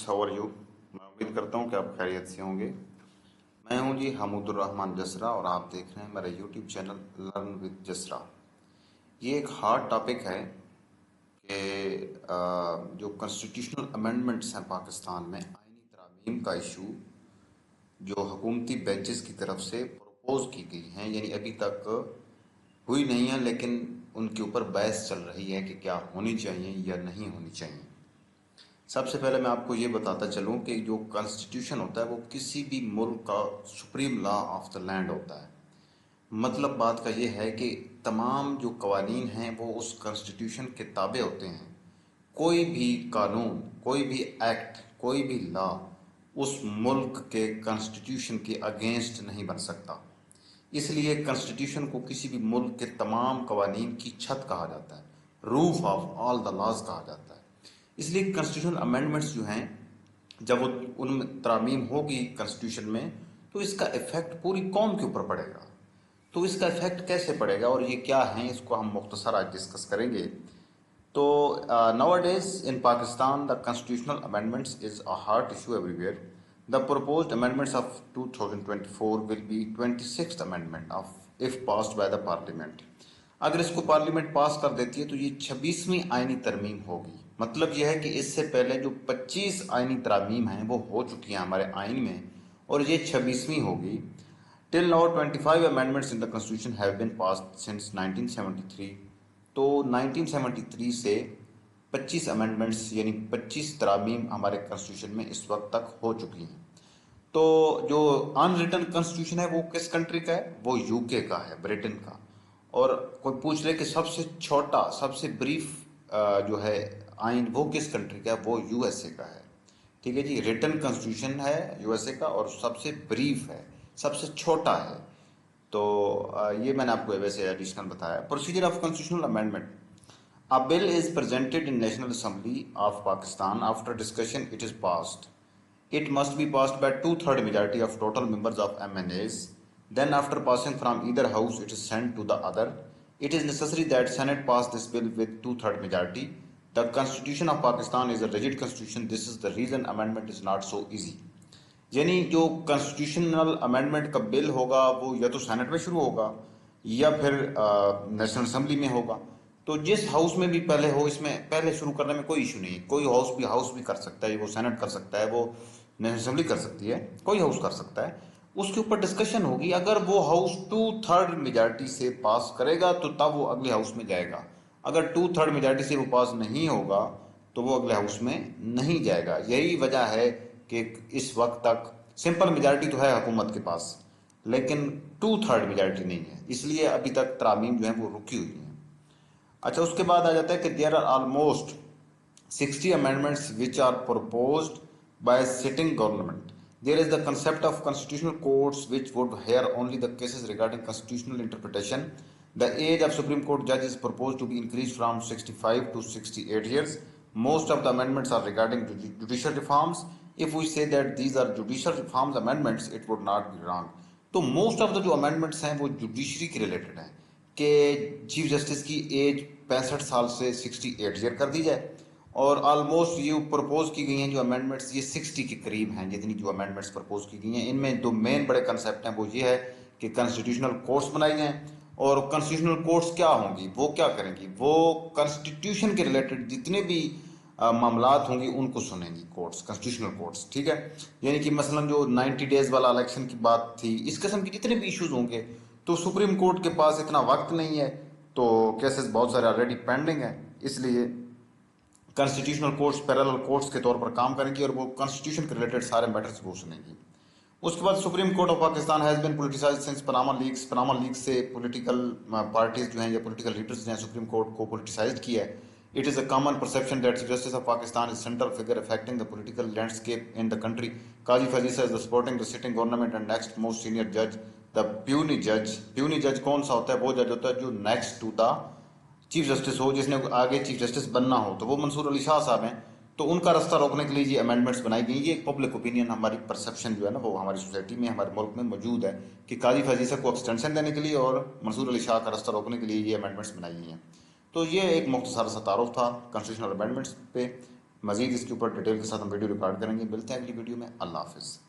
How are you. मैं उम्मीद करता हूँ कि आप खैरियत से होंगे। मैं हूँ जी हमूदुर रहमान जसरा और आप देख रहे हैं मेरा यूट्यूब चैनल लर्न विद जसरा। ये एक हार्ड टॉपिक है कि जो कॉन्स्टिट्यूशनल अमेंडमेंट्स हैं पाकिस्तान में, आईनी तरामीम का इशू जो हुकूमती बेंचेस की तरफ से प्रपोज की गई हैं, यानी अभी तक हुई नहीं है लेकिन उनके ऊपर बहस चल रही है कि क्या होनी चाहिए या नहीं होनी चाहिए। सबसे पहले मैं आपको ये बताता चलूँ कि जो कॉन्स्टिट्यूशन होता है वो किसी भी मुल्क का supreme law of the land होता है। मतलब बात का ये है कि तमाम जो कवानीन हैं वो उस कॉन्स्टिट्यूशन के ताबे होते हैं। कोई भी कानून, कोई भी एक्ट, कोई भी लॉ उस मुल्क के कॉन्स्टिट्यूशन के अगेंस्ट नहीं बन सकता। इसलिए कॉन्स्टिट्यूशन को किसी भी मुल्क के तमाम कवानीन की छत कहा जाता है, roof of all the laws कहा जाता है। इसलिए कॉन्स्टिट्यूशनल अमेंडमेंट्स जो हैं, जब वो उनमें तरामीम होगी कॉन्स्टिट्यूशन में, तो इसका इफेक्ट पूरी कौम के ऊपर पड़ेगा। तो इसका इफेक्ट कैसे पड़ेगा और ये क्या है, इसको हम मुख्तसर आज डिस्कस करेंगे। तो nowadays in Pakistan the constitutional amendments is a hot issue everywhere. The proposed amendments of 2024 will be 26th amendment of if passed by the parliament. अगर इसको पार्लियामेंट पास कर देती है तो ये 26वीं आईनी तरमीम होगी। मतलब यह है कि इससे पहले जो 25 आईनी तरमीम हैं वो हो चुकी हैं हमारे आइन में, और ये 26वीं होगी। Till now 25 amendments in the constitution have been passed since 1973। तो 1973 से 25 अमेंडमेंट्स यानी 25 तरामीम हमारे कॉन्स्टिट्यूशन में इस वक्त तक हो चुकी हैं। तो जो अनरिटन कॉन्स्टिट्यूशन है वो किस कंट्री का है? वो यूके का है, ब्रिटेन का। और कोई पूछ ले कि सबसे छोटा, सबसे ब्रीफ जो है आइन वो किस कंट्री का है? वो यूएसए का है। ठीक है जी, रिटन कॉन्स्टिट्यूशन है यूएसए का और सबसे ब्रीफ है, सबसे छोटा है। तो ये मैंने आपको वैसे एडिशनल बताया। Procedure of constitutional amendment. A bill is presented in National Assembly of Pakistan. After discussion, it is passed. It must be passed by two-third majority of total members of MNAs. Then, after passing from either house, it is sent to the other. It is necessary that Senate pass this bill with two-third majority. The Constitution of Pakistan is a rigid constitution. This is the reason amendment is not so easy. यानी जो constitutional amendment का bill होगा वो या तो senate में शुरू होगा या फिर नेशनल असेंबली में होगा। तो जिस हाउस में भी पहले हो, इसमें पहले शुरू करने में कोई इशू नहीं है। कोई हाउस भी कर सकता है, वो सेनेट कर सकता है, वो नेशनल असेंबली कर सकती है, कोई हाउस कर सकता है। उसके ऊपर डिस्कशन होगी। अगर वो हाउस टू थर्ड मेजॉरिटी से पास करेगा तो तब वो अगले हाउस में जाएगा। अगर टू थर्ड मेजॉरिटी से वो पास नहीं होगा तो वो अगले हाउस में नहीं जाएगा। यही वजह है कि इस वक्त तक सिंपल मेजॉरिटी तो है हुकूमत के पास, लेकिन टू थर्ड मेजॉरिटी नहीं है, इसलिए अभी तक तरामीम जो है वो रुकी हुई हैं। अच्छा, उसके बाद आ जाता है कि there are almost 60 amendments which are proposed by sitting government. There is the concept of constitutional courts which would hear only the cases regarding constitutional interpretation. The age of supreme court जज is proposed to be increased from 65 to 68 years. Most of the amendments are regarding judicial reforms. If we say that these are judicial reforms amendments, it would not be wrong. तो most of the जो amendments हैं वो judiciary के related हैं कि chief justice की as 65 साल से 68 ईयर कर दी जाए। और ऑलमोस्ट ये प्रपोज की गई हैं जो अमेंडमेंट्स, ये 60 के करीब हैं जितनी जो अमेंडमेंट्स प्रपोज की गई हैं। इनमें दो मेन बड़े कंसेप्ट हैं, वो ये है कि कॉन्स्टिट्यूशनल कोर्ट्स बनाई जाएं। और कॉन्स्टिट्यूशनल कोर्ट्स क्या होंगी, वो क्या करेंगी? वो कॉन्स्टिट्यूशन के रिलेटेड जितने भी मामलात होंगी उनको सुनेंगी कोर्ट्स, कॉन्स्टिट्यूशनल कोर्ट्स। ठीक है, यानी कि मसलन जो 90 डेज वाला इलेक्शन की बात थी, इस किस्म की जितने भी इश्यूज होंगे, तो सुप्रीम कोर्ट के पास इतना वक्त नहीं है, तो केसेस बहुत सारे ऑलरेडी पेंडिंग हैं, इसलिए कॉन्स्टिट्यूशनल कोर्ट्स पैरेलल कोर्ट्स के तौर पर काम करेंगी और वो कॉन्स्टिट्यूशन के रिलेटेड सारे मैटर्स वो सुनेंगी। उसके बाद supreme court of Pakistan has been politicised since Panama leaks. Panama leaks से पॉलिटिकल पार्टीज जो हैं या पॉलिटिकल लीडर्स जो हैं सुप्रीम कोर्ट को पोलिटिसाइज्ड किया है। It is a common perception that Chief Justice of Pakistan is central figure affecting the political landscape in the country. Qazi Fazisa is the supporting the sitting government and next most senior judge, the puisne judge. Puisne judge कौन सा होता है? वो जज होता है जो next to the chief justice हो, जिसने आगे चीफ जस्टिस बनना हो, तो वो मंसूर अली शाह साहब हैं। तो उनका रास्ता रोकने के लिए ये अमेंडमेंट्स बनाई गई। ये एक पब्लिक ओपिनियन, हमारी परसेप्शन जो है ना वो हमारी सोसाइटी में, हमारे मुल्क में मौजूद है कि काजी फजीसा को एक्सटेंशन देने के लिए और मंसूर अली शाह का रास्ता रोकने के लिए ये अमेंडमेंट्स बनाई गई हैं। तो ये एक मुख्तसर सा तारुफ था कॉन्स्टिट्यूशनल अमेंडमेंट्स पे। मज़ीद इसके ऊपर डिटेल के साथ हम वीडियो रिकॉर्ड करेंगे। मिलते हैं अगली वीडियो में। अल्लाह हाफिज़।